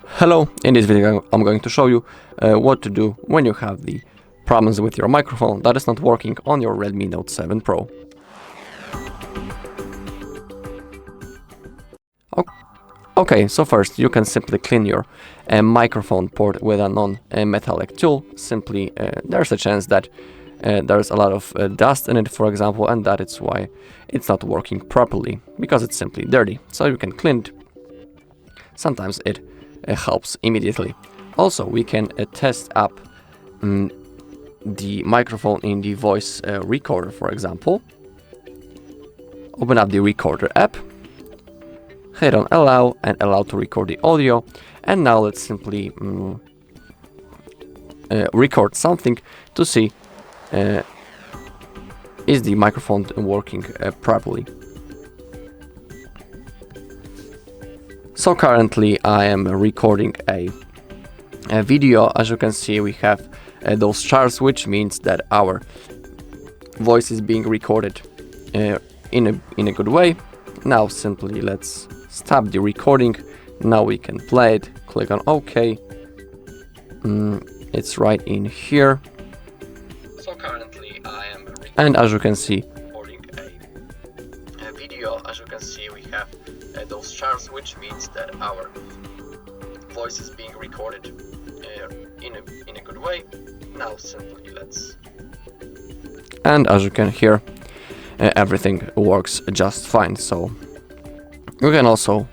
Hello, in this video I'm going to show you what to do when you have the problems with your microphone that is not working on your Redmi Note 7 Pro. Okay, so first you can simply clean your microphone port with a non-metallic tool. Simply there's a chance that there's a lot of dust in it, for example, and that is why it's not working properly, because it's simply dirty. So you can clean it. Sometimes it helps immediately. Also, we can test up the microphone in the voice recorder, for example. Open up the recorder app, hit on allow and allow to record the audio, and now let's simply record something to see is the microphone working properly. So currently I am recording a video. As you can see, we have those charts, which means that our voice is being recorded in a good way. Now simply let's stop the recording. Now we can play it. Click on OK. It's right in here. So currently I am recording, and as you can see, a video. As you can see, we have those charts, which means that our voice is being recorded in a good way. Now simply let's, and as you can hear, everything works just fine. So you can also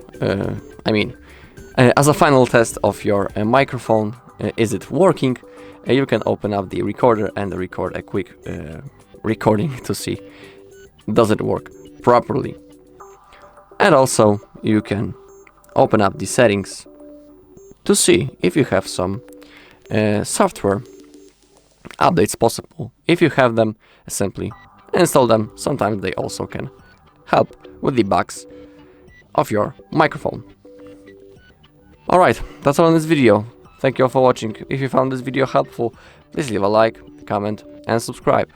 as a final test of your microphone, is it working, you can open up the recorder and record a quick recording to see does it work properly. And also you can open up the settings to see if you have some software updates possible. If you have them, simply install them. Sometimes they also can help with the bugs of your microphone. Alright, that's all in this video. Thank you all for watching. If you found this video helpful, please leave a like, comment and subscribe.